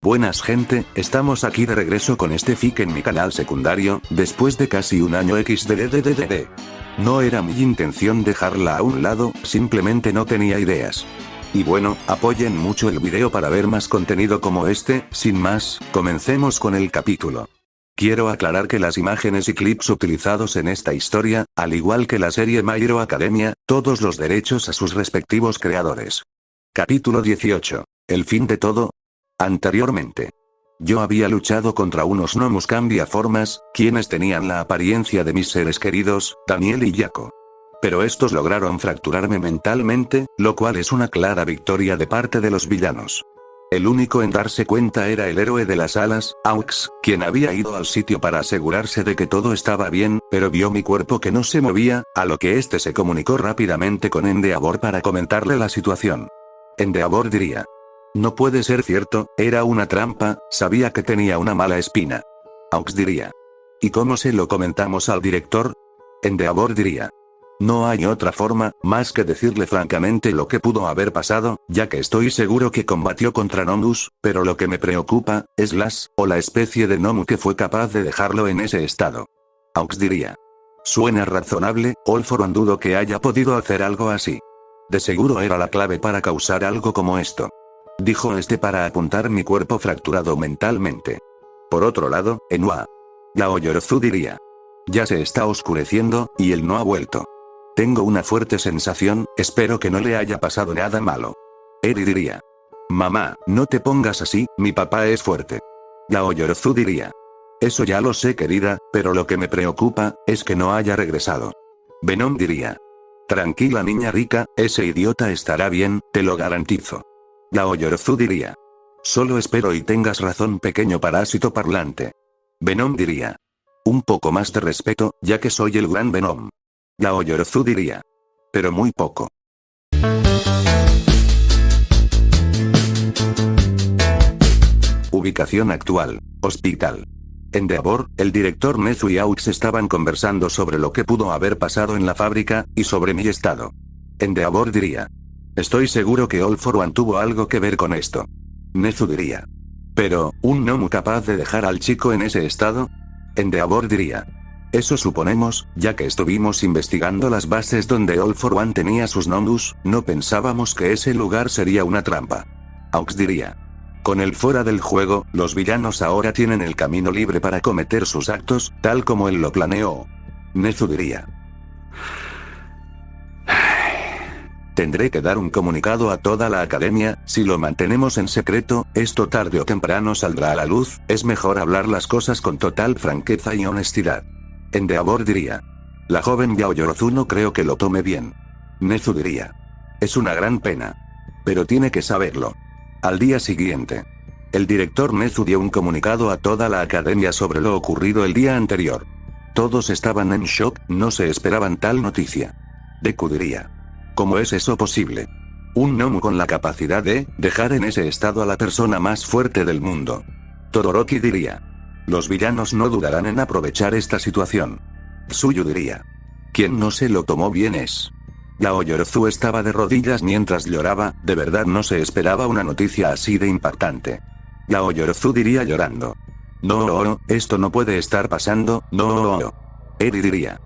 Buenas gente, estamos aquí de regreso con este fic en mi canal secundario, después de casi un año xddddd. No era mi intención dejarla a un lado, simplemente no tenía ideas. Y bueno, apoyen mucho el video para ver más contenido como este. Sin más, comencemos con el capítulo. Quiero aclarar que las imágenes y clips utilizados en esta historia, al igual que la serie My Hero Academia, todos los derechos a sus respectivos creadores. Capítulo 18. El fin de todo. Anteriormente, yo había luchado contra unos gnomos cambiaformas, quienes tenían la apariencia de mis seres queridos, Daniel y Jaco. Pero estos lograron fracturarme mentalmente, lo cual es una clara victoria de parte de los villanos. El único en darse cuenta era el héroe de las alas, Aux, quien había ido al sitio para asegurarse de que todo estaba bien, pero vio mi cuerpo que no se movía, a lo que este se comunicó rápidamente con Endeavor para comentarle la situación. Endeavor diría: no puede ser cierto, era una trampa, sabía que tenía una mala espina. Aux diría: ¿y cómo se lo comentamos al director? Endeavor diría: no hay otra forma, más que decirle francamente lo que pudo haber pasado, ya que estoy seguro que combatió contra Gnomus, pero lo que me preocupa, es la especie de gnomo que fue capaz de dejarlo en ese estado. Aux diría: suena razonable, Olforon dudo que haya podido hacer algo así. De seguro era la clave para causar algo como esto. Dijo este para apuntar mi cuerpo fracturado mentalmente. Por otro lado, Enua Yaoyorozu diría: ya se está oscureciendo, y él no ha vuelto. Tengo una fuerte sensación, espero que no le haya pasado nada malo. Eri diría: mamá, no te pongas así, mi papá es fuerte. Yaoyorozu diría: eso ya lo sé querida, pero lo que me preocupa, es que no haya regresado. Venom diría: tranquila niña rica, ese idiota estará bien, te lo garantizo. Yaoyorozu diría: solo espero y tengas razón pequeño parásito parlante. Venom diría: un poco más de respeto, ya que soy el gran Venom. Yaoyorozu diría: pero muy poco. Ubicación actual: hospital. Endeavor, el director Nezu y Aux estaban conversando sobre lo que pudo haber pasado en la fábrica, y sobre mi estado. Endeavor diría: estoy seguro que Olforon tuvo algo que ver con esto. Nezu diría: pero, ¿un gnomo capaz de dejar al chico en ese estado? Endeavor diría: eso suponemos, ya que estuvimos investigando las bases donde Olforon tenía sus gnomus, no pensábamos que ese lugar sería una trampa. Aux diría: con él fuera del juego, los villanos ahora tienen el camino libre para cometer sus actos, tal como él lo planeó. Nezu diría: tendré que dar un comunicado a toda la academia, si lo mantenemos en secreto, esto tarde o temprano saldrá a la luz, es mejor hablar las cosas con total franqueza y honestidad. Endeavor diría: la joven Yaoyorozu no creo que lo tome bien. Nezu diría: es una gran pena. Pero tiene que saberlo. Al día siguiente, el director Nezu dio un comunicado a toda la academia sobre lo ocurrido el día anterior. Todos estaban en shock, no se esperaban tal noticia. Deku diría: ¿cómo es eso posible? Un gnomo con la capacidad de dejar en ese estado a la persona más fuerte del mundo. Todoroki diría: los villanos no dudarán en aprovechar esta situación. Tsuyu diría: quien no se lo tomó bien es. Yaoyorozu estaba de rodillas mientras lloraba, de verdad no se esperaba una noticia así de impactante. Yaoyorozu diría llorando: no, esto no puede estar pasando, no. Eri diría: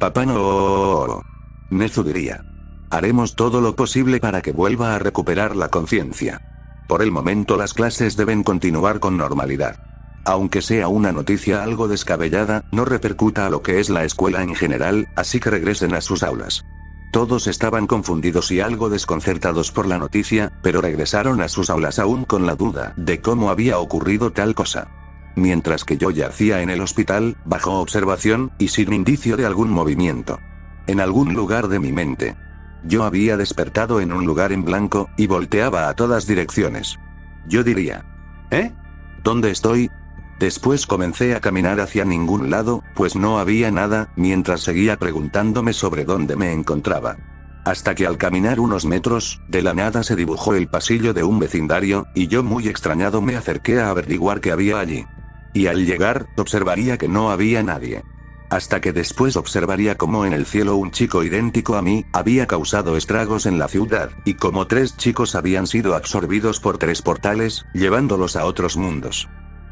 papá no. Nezu diría: haremos todo lo posible para que vuelva a recuperar la conciencia. Por el momento las clases deben continuar con normalidad. Aunque sea una noticia algo descabellada, no repercuta a lo que es la escuela en general, así que regresen a sus aulas. Todos estaban confundidos y algo desconcertados por la noticia, pero regresaron a sus aulas aún con la duda de cómo había ocurrido tal cosa. Mientras que yo yacía en el hospital, bajo observación, y sin indicio de algún movimiento. En algún lugar de mi mente, yo había despertado en un lugar en blanco, y volteaba a todas direcciones. Yo diría: ¿dónde estoy? Después comencé a caminar hacia ningún lado, pues no había nada, mientras seguía preguntándome sobre dónde me encontraba. Hasta que al caminar unos metros, de la nada se dibujó el pasillo de un vecindario, y yo muy extrañado me acerqué a averiguar qué había allí. Y al llegar, observaría que no había nadie. Hasta que después observaría cómo en el cielo un chico idéntico a mí, había causado estragos en la ciudad, y como 3 chicos habían sido absorbidos por 3 portales, llevándolos a otros mundos.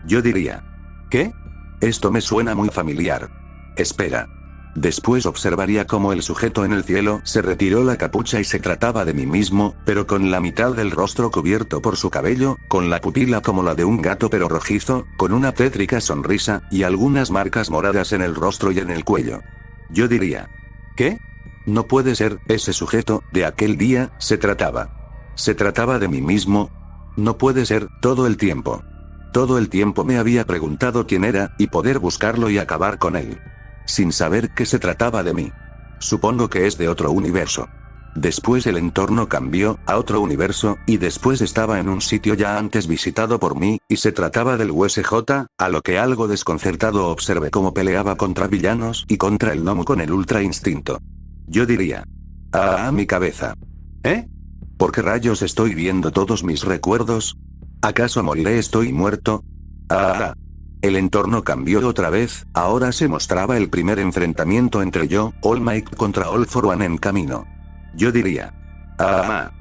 Yo diría: ¿qué? Esto me suena muy familiar. Espera. Después observaría cómo el sujeto en el cielo se retiró la capucha y se trataba de mí mismo, pero con la mitad del rostro cubierto por su cabello, con la pupila como la de un gato pero rojizo, con una tétrica sonrisa, y algunas marcas moradas en el rostro y en el cuello. Yo diría: ¿qué? No puede ser, ese sujeto, de aquel día, se trataba de mí mismo. No puede ser, todo el tiempo. Todo el tiempo me había preguntado quién era, y poder buscarlo y acabar con él. Sin saber que se trataba de mí. Supongo que es de otro universo. Después el entorno cambió, a otro universo, y después estaba en un sitio ya antes visitado por mí, y se trataba del USJ, a lo que algo desconcertado observé cómo peleaba contra villanos y contra el gnomo con el ultra instinto. Yo diría: mi cabeza. ¿Eh? ¿Por qué rayos estoy viendo todos mis recuerdos? ¿Acaso moriré? ¿Estoy muerto? El entorno cambió otra vez, ahora se mostraba el primer enfrentamiento entre yo, All Might contra All for One en camino. Yo diría: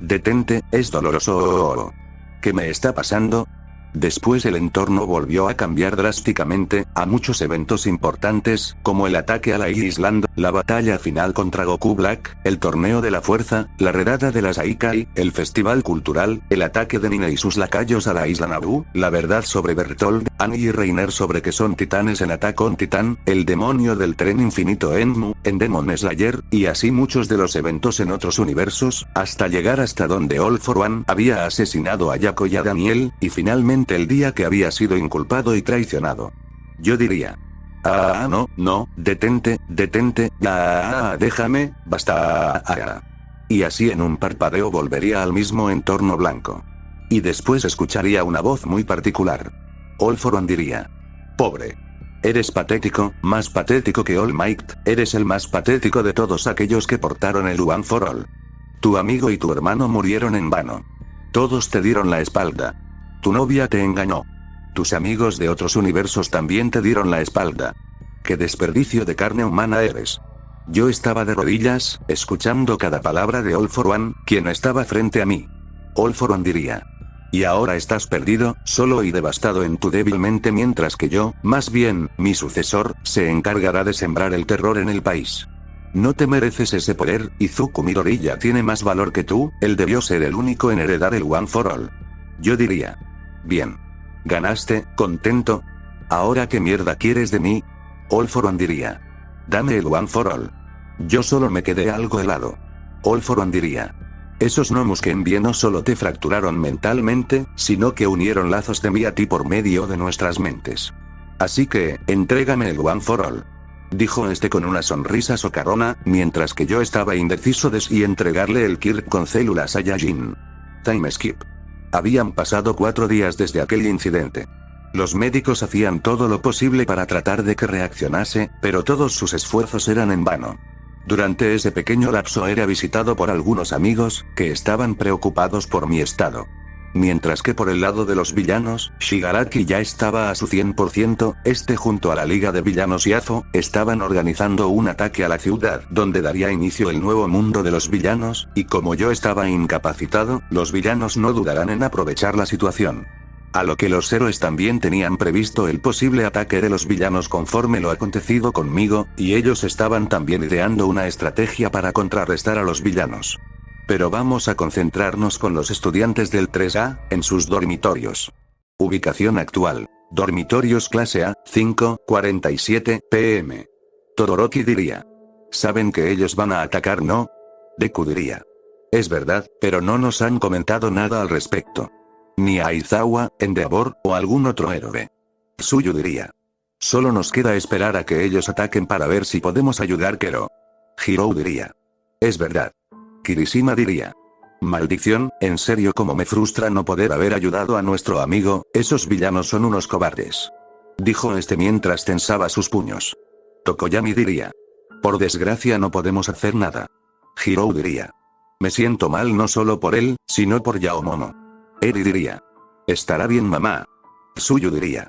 detente, es doloroso. ¿Qué me está pasando? Después el entorno volvió a cambiar drásticamente, a muchos eventos importantes, como el ataque a la Island, la batalla final contra Goku Black, el torneo de la fuerza, la redada de las Aikai, el festival cultural, el ataque de Nina y sus lacayos a la isla Naboo, la verdad sobre Bertold, Annie y Reiner sobre que son titanes en Attack on Titan, el demonio del tren infinito Enmu, en Demon Slayer, y así muchos de los eventos en otros universos, hasta llegar hasta donde All for One había asesinado a Jaco y a Daniel, y finalmente el día que había sido inculpado y traicionado. Yo diría: no, detente, déjame, basta. Y así en un parpadeo volvería al mismo entorno blanco. Y después escucharía una voz muy particular. All for One diría: pobre. Eres patético, más patético que All Might, eres el más patético de todos aquellos que portaron el One for All. Tu amigo y tu hermano murieron en vano. Todos te dieron la espalda. Tu novia te engañó. Tus amigos de otros universos también te dieron la espalda. ¡Qué desperdicio de carne humana eres! Yo estaba de rodillas, escuchando cada palabra de All for One, quien estaba frente a mí. All for One diría: y ahora estás perdido, solo y devastado en tu débil mente, mientras que yo, más bien, mi sucesor, se encargará de sembrar el terror en el país. No te mereces ese poder, Izuku Midoriya tiene más valor que tú, él debió ser el único en heredar el One for All. Yo diría: bien. Ganaste, contento. ¿Ahora qué mierda quieres de mí? All for One diría: dame el One for All. Yo solo me quedé algo helado. All for One diría: esos gnomos que envié no solo te fracturaron mentalmente, sino que unieron lazos de mí a ti por medio de nuestras mentes. Así que, entrégame el One for All. Dijo este con una sonrisa socarrona, mientras que yo estaba indeciso de si entregarle el Kirk con células Saiyajin. Time skip. Habían pasado 4 días desde aquel incidente. Los médicos hacían todo lo posible para tratar de que reaccionase, pero todos sus esfuerzos eran en vano. Durante ese pequeño lapso era visitado por algunos amigos, que estaban preocupados por mi estado. Mientras que por el lado de los villanos, Shigaraki ya estaba a su 100%, junto a la Liga de Villanos y Azo, estaban organizando un ataque a la ciudad, donde daría inicio el nuevo mundo de los villanos, y como yo estaba incapacitado, los villanos no dudarán en aprovechar la situación. A lo que los héroes también tenían previsto el posible ataque de los villanos conforme lo acontecido conmigo, y ellos estaban también ideando una estrategia para contrarrestar a los villanos. Pero vamos a concentrarnos con los estudiantes del 3A, en sus dormitorios. Ubicación actual. Dormitorios clase A, 5:47 p.m. Todoroki diría: ¿saben que ellos van a atacar, no? Deku diría: es verdad, pero no nos han comentado nada al respecto. Ni a Aizawa, Endeavor, o algún otro héroe. Tsuyu diría: solo nos queda esperar a que ellos ataquen para ver si podemos ayudar, Kero. Hirou diría: es verdad. Kirishima diría: maldición, en serio cómo me frustra no poder haber ayudado a nuestro amigo, esos villanos son unos cobardes. Dijo este mientras tensaba sus puños. Tokoyami diría: por desgracia no podemos hacer nada. Hirou diría: me siento mal no solo por él, sino por Yaomomo. Eri diría: estará bien mamá. Tsuyu diría: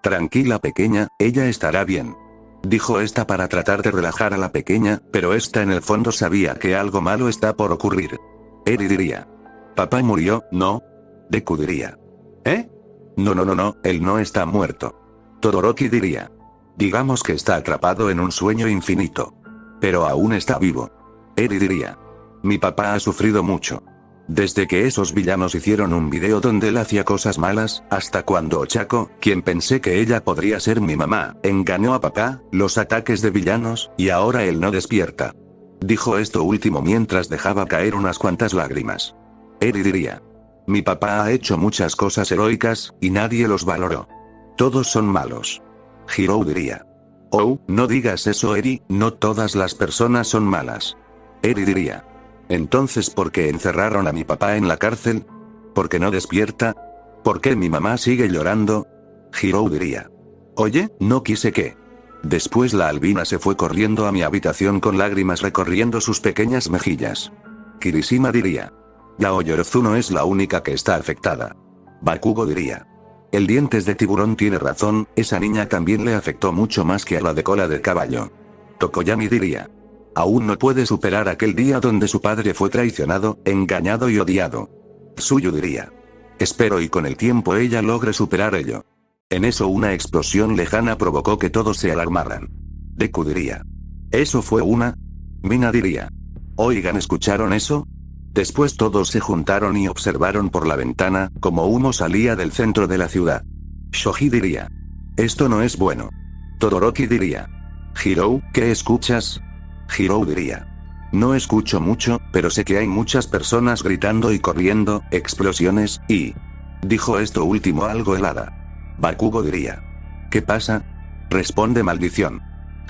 tranquila pequeña, ella estará bien. Dijo esta para tratar de relajar a la pequeña, pero esta en el fondo sabía que algo malo está por ocurrir. Eri diría. Papá murió, ¿no? Deku diría. ¿Eh? No, él no está muerto. Todoroki diría. Digamos que está atrapado en un sueño infinito. Pero aún está vivo. Eri diría. Mi papá ha sufrido mucho. Desde que esos villanos hicieron un video donde él hacía cosas malas, hasta cuando Ochako, quien pensé que ella podría ser mi mamá, engañó a papá, los ataques de villanos, y ahora él no despierta. Dijo esto último mientras dejaba caer unas cuantas lágrimas. Eri diría. Mi papá ha hecho muchas cosas heroicas, y nadie los valoró. Todos son malos. Hirou diría. Oh, no digas eso, Eri, no todas las personas son malas. Eri diría. Entonces, ¿por qué encerraron a mi papá en la cárcel? ¿Por qué no despierta? ¿Por qué mi mamá sigue llorando? Hirou diría. Oye, no quise que. Después la albina se fue corriendo a mi habitación con lágrimas recorriendo sus pequeñas mejillas. Kirishima diría. La Oyorozu no es la única que está afectada. Bakugo diría. El dientes de tiburón tiene razón, esa niña también le afectó mucho más que a la de cola de caballo. Tokoyami diría. Aún no puede superar aquel día donde su padre fue traicionado, engañado y odiado. Tsuyu diría. Espero y con el tiempo ella logre superar ello. En eso una explosión lejana provocó que todos se alarmaran. Deku diría. ¿Eso fue una? Mina diría. Oigan, ¿escucharon eso? Después todos se juntaron y observaron por la ventana, como humo salía del centro de la ciudad. Shoji diría. Esto no es bueno. Todoroki diría. Hirou, ¿qué escuchas? Hirou diría. No escucho mucho, pero sé que hay muchas personas gritando y corriendo, explosiones, y... Dijo esto último algo helada. Bakugo diría. ¿Qué pasa? Responde maldición.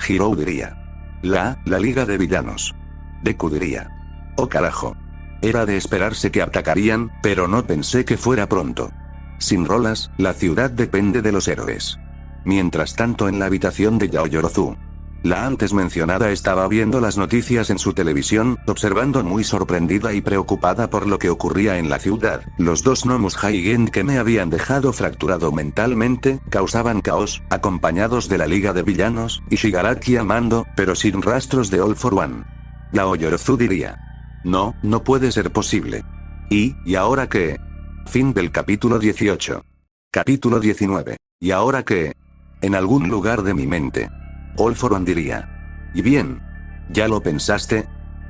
Hirou diría. La liga de villanos. Deku diría. Oh carajo. Era de esperarse que atacarían, pero no pensé que fuera pronto. Sin rolas, la ciudad depende de los héroes. Mientras tanto en la habitación de Yaoyorozu. La antes mencionada estaba viendo las noticias en su televisión, observando muy sorprendida y preocupada por lo que ocurría en la ciudad. Los dos Nomus Haigen que me habían dejado fracturado mentalmente, causaban caos, acompañados de la liga de villanos, y Shigaraki amando, pero sin rastros de All for One. Yaoyorozu diría. No puede ser posible. ¿Y ahora qué? Fin del capítulo 18. Capítulo 19. ¿Y ahora qué? En algún lugar de mi mente. All for One diría. ¿Y bien? ¿Ya lo pensaste?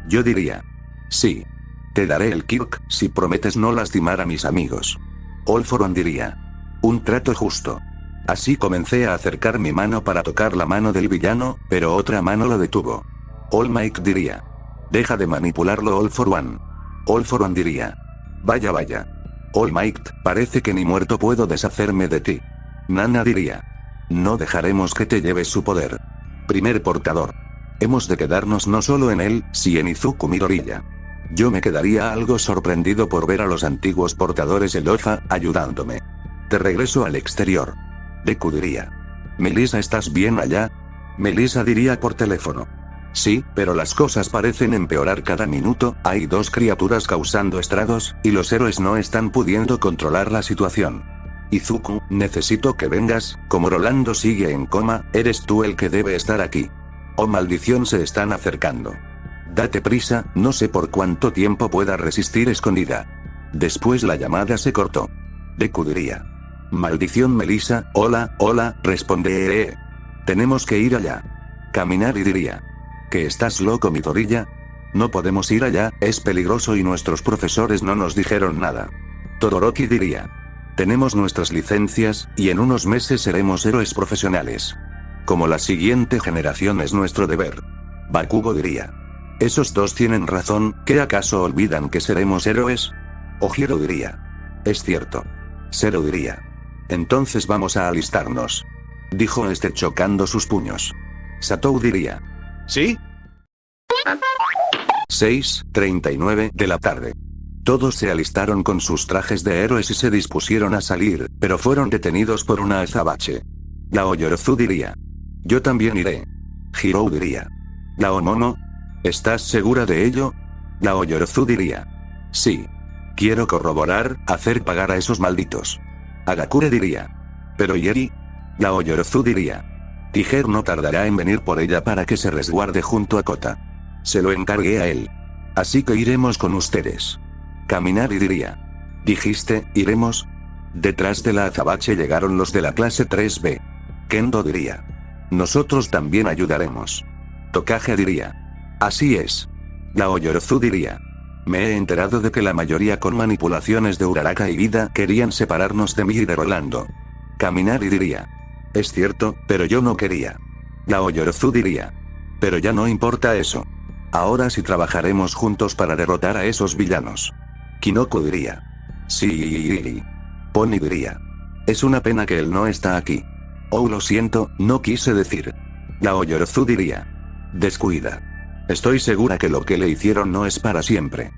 Yo diría. Sí. Te daré el kirk si prometes no lastimar a mis amigos. All for One diría. Un trato justo. Así comencé a acercar mi mano para tocar la mano del villano, pero otra mano lo detuvo. All Might diría. Deja de manipularlo, All for One. All for One diría. Vaya. All Might, parece que ni muerto puedo deshacerme de ti. Nana diría. No dejaremos que te lleves su poder. Primer portador. Hemos de quedarnos no solo en él, si en Izuku Midoriya. Yo me quedaría algo sorprendido por ver a los antiguos portadores Elofa, ayudándome. Te regreso al exterior. Deku diría. Melissa, ¿estás bien allá? Melissa diría por teléfono. Sí, pero las cosas parecen empeorar cada minuto, hay dos criaturas causando estragos, y los héroes no están pudiendo controlar la situación. Izuku, necesito que vengas, como Rolando sigue en coma, eres tú el que debe estar aquí. Oh maldición, se están acercando. Date prisa, no sé por cuánto tiempo pueda resistir escondida. Después la llamada se cortó. Deku diría. Maldición, Melissa, hola, responde. Tenemos que ir allá. Kaminari diría. ¿Que estás loco, Midoriya? No podemos ir allá, es peligroso y nuestros profesores no nos dijeron nada. Todoroki diría. Tenemos nuestras licencias, y en unos meses seremos héroes profesionales. Como la siguiente generación es nuestro deber. Bakugo diría. Esos dos tienen razón, ¿qué acaso olvidan que seremos héroes? Ojiro diría. Es cierto. Zero diría. Entonces vamos a alistarnos. Dijo este chocando sus puños. Satou diría. ¿Sí? 6:39 de la tarde. Todos se alistaron con sus trajes de héroes y se dispusieron a salir, pero fueron detenidos por una azabache. Yaoyorozu diría. Yo también iré. Hirou diría. Yaomomo. ¿Estás segura de ello? Yaoyorozu diría. Sí. Quiero corroborar, hacer pagar a esos malditos. Agakure diría. Pero Yeri. Yaoyorozu diría. Tiger no tardará en venir por ella para que se resguarde junto a Kota. Se lo encargué a él. Así que iremos con ustedes. Kaminari diría. ¿Dijiste, iremos? Detrás de la azabache llegaron los de la clase 3B. Kendo diría. Nosotros también ayudaremos. Tokage diría. Así es. Yaoyorozu diría. Me he enterado de que la mayoría con manipulaciones de Uraraka y vida querían separarnos de mí y de Rolando. Kaminari diría. Es cierto, pero yo no quería. Yaoyorozu diría. Pero ya no importa eso. Ahora sí trabajaremos juntos para derrotar a esos villanos. Kinoko diría. Sí. Pony diría. Es una pena que él no está aquí. Oh, lo siento, no quise decir. Yaoyorozu diría. Descuida. Estoy segura que lo que le hicieron no es para siempre.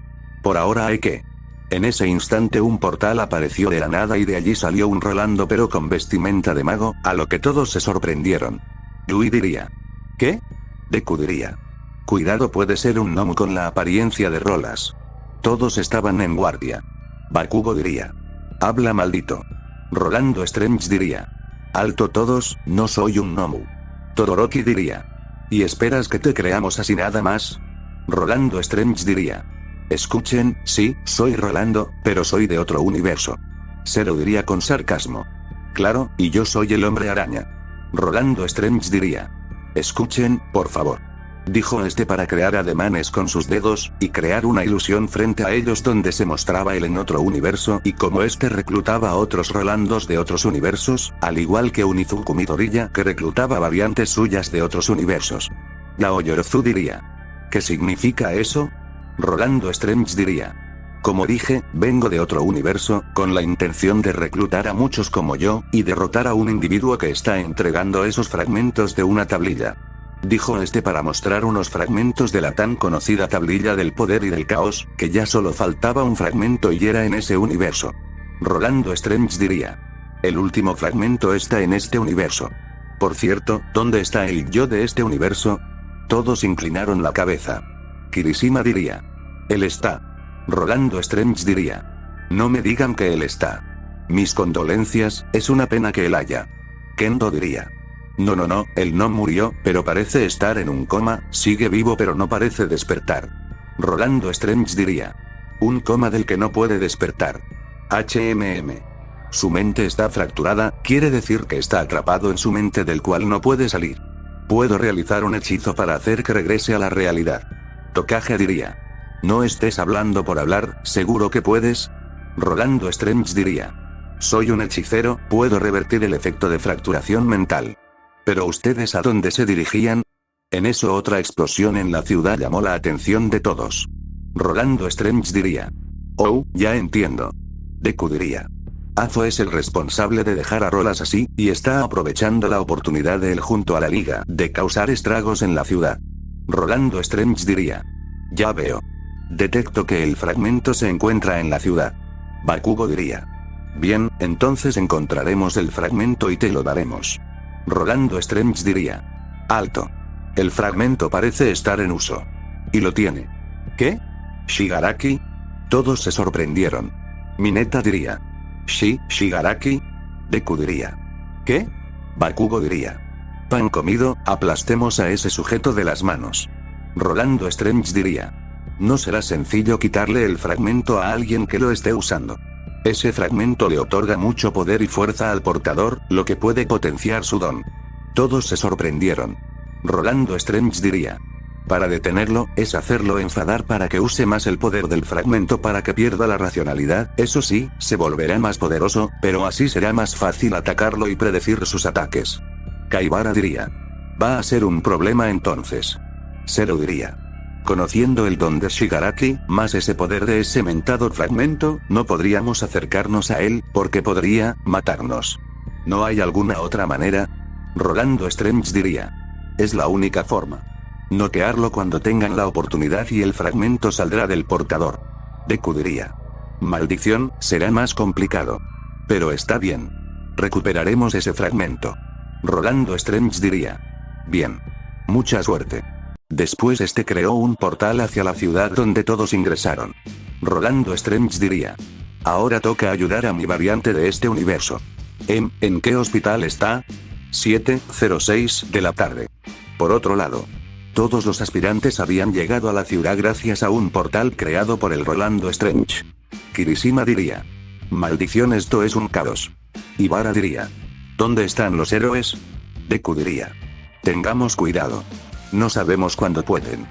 Por ahora hay que... En ese instante un portal apareció de la nada y de allí salió un Rolando pero con vestimenta de mago, a lo que todos se sorprendieron. Yui diría. ¿Qué? Deku diría. Cuidado, puede ser un gnomo con la apariencia de Rolas. Todos estaban en guardia. Bakugo diría. Habla, maldito. Rolando Strange diría. Alto todos, no soy un gnomo. Todoroki diría. ¿Y esperas que te creamos así nada más? Rolando Strange diría. Escuchen, sí, soy Rolando, pero soy de otro universo. Zero diría con sarcasmo. Claro, y yo soy el hombre araña. Rolando Strange diría. Escuchen, por favor. Dijo este para crear ademanes con sus dedos, y crear una ilusión frente a ellos donde se mostraba él en otro universo y como este reclutaba a otros Rolandos de otros universos, al igual que un Izuku Midoriya que reclutaba variantes suyas de otros universos. Yaoyorozu diría. ¿Qué significa eso? Rolando Strange diría. Como dije, vengo de otro universo, con la intención de reclutar a muchos como yo, y derrotar a un individuo que está entregando esos fragmentos de una tablilla. Dijo este para mostrar unos fragmentos de la tan conocida tablilla del poder y del caos, que ya solo faltaba un fragmento y era en ese universo. Rolando Strange diría. El último fragmento está en este universo. Por cierto, ¿dónde está el yo de este universo? Todos inclinaron la cabeza. Kirishima diría. Él está. Rolando Strange diría. No me digan que él está. Mis condolencias, es una pena que él haya. Kendo diría. No, él no murió, pero parece estar en un coma, sigue vivo pero no parece despertar. Rolando Strange diría. Un coma del que no puede despertar. Su mente está fracturada, quiere decir que está atrapado en su mente del cual no puede salir. Puedo realizar un hechizo para hacer que regrese a la realidad. Tokage diría. No estés hablando por hablar, ¿seguro que puedes? Rolando Strange diría. Soy un hechicero, puedo revertir el efecto de fracturación mental. ¿Pero ustedes a dónde se dirigían? En eso otra explosión en la ciudad llamó la atención de todos. Rolando Strange diría. Oh, ya entiendo. Deku diría. Azo es el responsable de dejar a Rolas así, y está aprovechando la oportunidad de él junto a la liga de causar estragos en la ciudad. Rolando Strange diría. Ya veo. Detecto que el fragmento se encuentra en la ciudad. Bakugo diría. Bien, entonces encontraremos el fragmento y te lo daremos. Rolando Strange diría. Alto. El fragmento parece estar en uso. Y lo tiene. ¿Qué? ¿Shigaraki? Todos se sorprendieron. Mineta diría. ¿Shigaraki? Deku diría. ¿Qué? Bakugo diría. Pan comido, aplastemos a ese sujeto de las manos. Rolando Strange diría. No será sencillo quitarle el fragmento a alguien que lo esté usando. Ese fragmento le otorga mucho poder y fuerza al portador, lo que puede potenciar su don. Todos se sorprendieron. Rolando Strange diría. Para detenerlo, es hacerlo enfadar para que use más el poder del fragmento para que pierda la racionalidad, eso sí, se volverá más poderoso, pero así será más fácil atacarlo y predecir sus ataques. Kaibara diría. Va a ser un problema entonces. Zero diría. Conociendo el don de Shigaraki, más ese poder de ese mentado fragmento, no podríamos acercarnos a él, porque podría matarnos. ¿No hay alguna otra manera? Rolando Strange diría. Es la única forma. Noquearlo cuando tengan la oportunidad y el fragmento saldrá del portador. Deku diría. Maldición, será más complicado. Pero está bien. Recuperaremos ese fragmento. Rolando Strange diría. Bien. Mucha suerte. Después este creó un portal hacia la ciudad donde todos ingresaron. Rolando Strange diría. Ahora toca ayudar a mi variante de este universo. ¿En qué hospital está? 7:06 de la tarde. Por otro lado, todos los aspirantes habían llegado a la ciudad gracias a un portal creado por el Rolando Strange. Kirishima diría: maldición, esto es un caos. Ibara diría: ¿dónde están los héroes? Deku diría: tengamos cuidado. No sabemos cuándo pueden.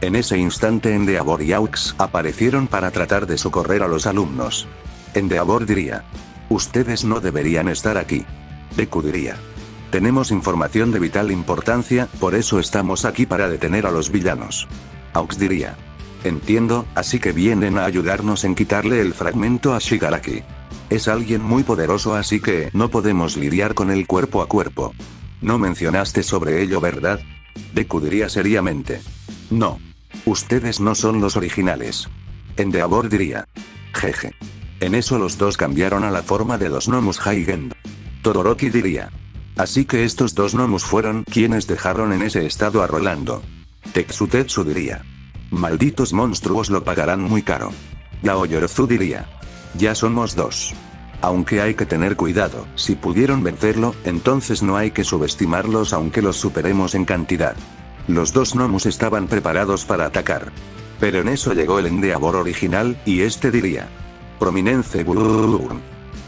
En ese instante Endeavor y Aux aparecieron para tratar de socorrer a los alumnos. Endeavor diría: ustedes no deberían estar aquí. Deku diría: tenemos información de vital importancia, por eso estamos aquí para detener a los villanos. Aux diría: entiendo, así que vienen a ayudarnos en quitarle el fragmento a Shigaraki. Es alguien muy poderoso, así que no podemos lidiar con él cuerpo a cuerpo. No mencionaste sobre ello, ¿verdad? Deku diría seriamente: no. Ustedes no son los originales. Endeavor diría: jeje. En eso los dos cambiaron a la forma de los Nomus Higend. Todoroki diría: así que estos dos Nomus fueron quienes dejaron en ese estado a Rolando. Tetsu diría: malditos monstruos, lo pagarán muy caro. Yaoyorozu diría: ya somos dos. Aunque hay que tener cuidado, si pudieron vencerlo, entonces no hay que subestimarlos aunque los superemos en cantidad. Los dos Nomus estaban preparados para atacar. Pero en eso llegó el Endeavor original, y este diría: prominence burn.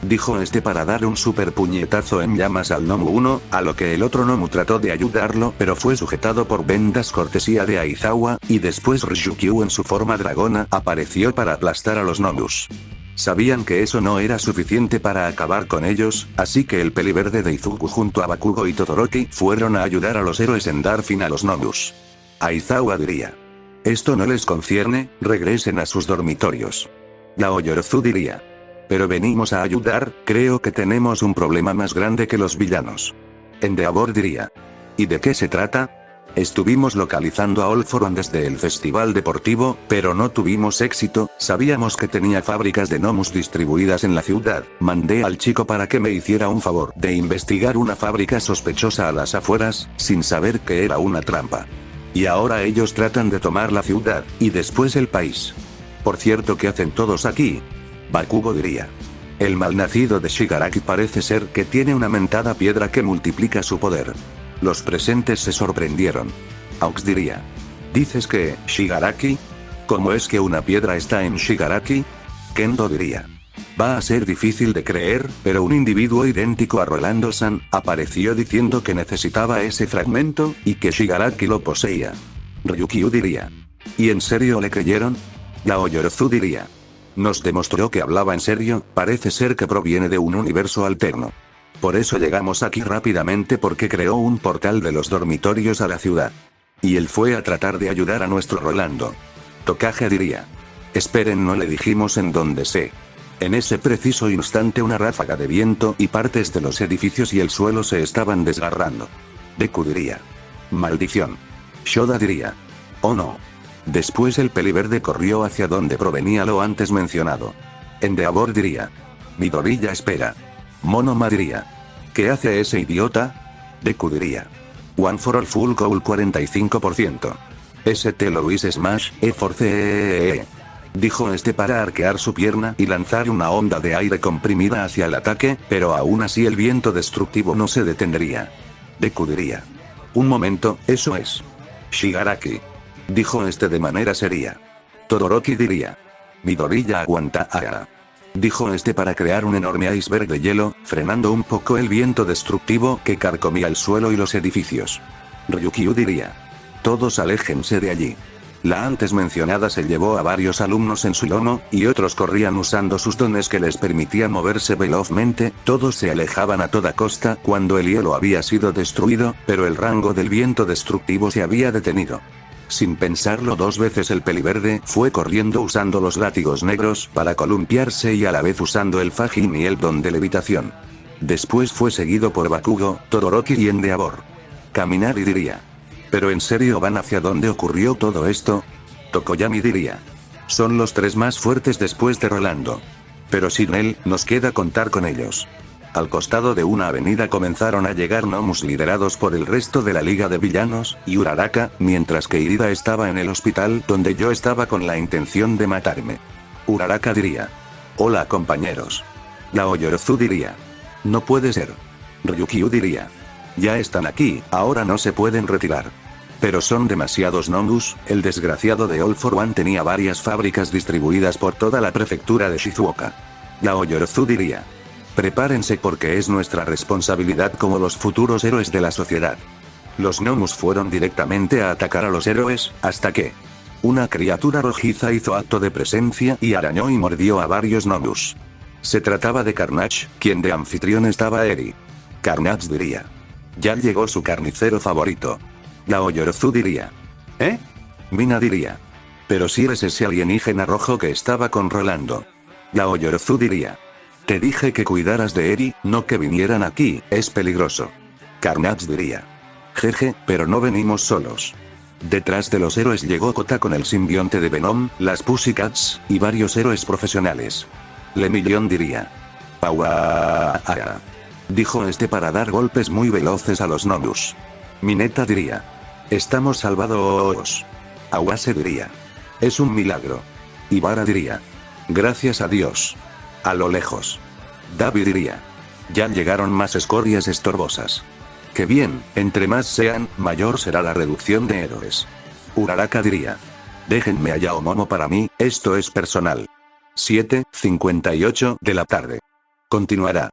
Dijo este para dar un super puñetazo en llamas al Nomu 1, a lo que el otro Nomu trató de ayudarlo pero fue sujetado por vendas cortesía de Aizawa, y después Ryukyu en su forma dragona apareció para aplastar a los Nomus. Sabían que eso no era suficiente para acabar con ellos, así que el peliverde de Izuku junto a Bakugo y Todoroki fueron a ayudar a los héroes en dar fin a los Nomus. Aizawa diría: esto no les concierne, regresen a sus dormitorios. Yaoyorozu diría: pero venimos a ayudar, creo que tenemos un problema más grande que los villanos. Endeavor diría: ¿y de qué se trata? Estuvimos localizando a All for One desde el festival deportivo, pero no tuvimos éxito, sabíamos que tenía fábricas de Nomus distribuidas en la ciudad, mandé al chico para que me hiciera un favor de investigar una fábrica sospechosa a las afueras, sin saber que era una trampa. Y ahora ellos tratan de tomar la ciudad, y después el país. Por cierto, ¿qué hacen todos aquí? Bakugo diría: el malnacido de Shigaraki parece ser que tiene una mentada piedra que multiplica su poder. Los presentes se sorprendieron. Aux diría: ¿dices que, Shigaraki? ¿Cómo es que una piedra está en Shigaraki? Kendo diría: va a ser difícil de creer, pero un individuo idéntico a Rolando-san apareció diciendo que necesitaba ese fragmento, y que Shigaraki lo poseía. Ryukyu diría: ¿y en serio le creyeron? Yaoyorozu diría: nos demostró que hablaba en serio, parece ser que proviene de un universo alterno. Por eso llegamos aquí rápidamente, porque creó un portal de los dormitorios a la ciudad. Y él fue a tratar de ayudar a nuestro Rolando. Tokage diría: esperen, no le dijimos en dónde sé. En ese preciso instante una ráfaga de viento y partes de los edificios y el suelo se estaban desgarrando. Deku diría: maldición. Shoda diría: oh no. Después el peliverde corrió hacia donde provenía lo antes mencionado. Endeavor diría: Midoriya espera. Monoma diría: ¿qué hace ese idiota? Deku diría: One for all full goal 45%. St. Louis Smash, E-Force. Dijo este para arquear su pierna y lanzar una onda de aire comprimida hacia el ataque, pero aún así el viento destructivo no se detendría. Deku diría: un momento, eso es Shigaraki. Dijo este de manera seria. Todoroki diría: Midoriya aguanta ahora. Dijo este para crear un enorme iceberg de hielo, frenando un poco el viento destructivo que carcomía el suelo y los edificios. Ryukyu diría: todos aléjense de allí. La antes mencionada se llevó a varios alumnos en su lomo, y otros corrían usando sus dones que les permitían moverse velozmente, todos se alejaban a toda costa cuando el hielo había sido destruido, pero el rango del viento destructivo se había detenido. Sin pensarlo dos veces el peliverde fue corriendo usando los látigos negros para columpiarse y a la vez usando el Fajin y el don de levitación. Después fue seguido por Bakugo, Todoroki y Endeavor. Kaminari diría: ¿pero en serio van hacia donde ocurrió todo esto? Tokoyami diría: son los tres más fuertes después de Rolando. Pero sin él, nos queda contar con ellos. Al costado de una avenida comenzaron a llegar Nomus liderados por el resto de la Liga de Villanos, y Uraraka, mientras que Irida estaba en el hospital donde yo estaba con la intención de matarme. Uraraka diría: hola compañeros. Yaoyorozu diría: no puede ser. Ryukyu diría: Ya están aquí, ahora no se pueden retirar. Pero son demasiados Nomus, el desgraciado de All for One tenía varias fábricas distribuidas por toda la prefectura de Shizuoka. Yao Yorozu diría. Prepárense porque es nuestra responsabilidad como los futuros héroes de la sociedad. Los Nomus fueron directamente a atacar a los héroes, hasta que una criatura rojiza hizo acto de presencia y arañó y mordió a varios Nomus. Se trataba de Carnage, quien de anfitrión estaba Eri. Carnage diría. Ya llegó su carnicero favorito. Yao Yorozu diría. ¿Eh? Mina diría. Pero si eres ese alienígena rojo que estaba con Rolando. Yao Yorozu diría. Te dije que cuidaras de Eri, no que vinieran aquí, es peligroso. Carnage diría. Jeje, pero no venimos solos. Detrás de los héroes llegó Kota con el simbionte de Venom, las Pussycats, y varios héroes profesionales. Lemillion diría. Paua. Dijo este para dar golpes muy veloces a los Nomus. Mineta diría. Estamos salvados. Awase diría. Es un milagro. Ibara diría. Gracias a Dios. A lo lejos. David diría. Ya llegaron más escorias estorbosas. Que bien, entre más sean, mayor será la reducción de héroes. Uraraka diría. Déjenme a Yaomomo para mí, esto es personal. 7:58 de la tarde. Continuará.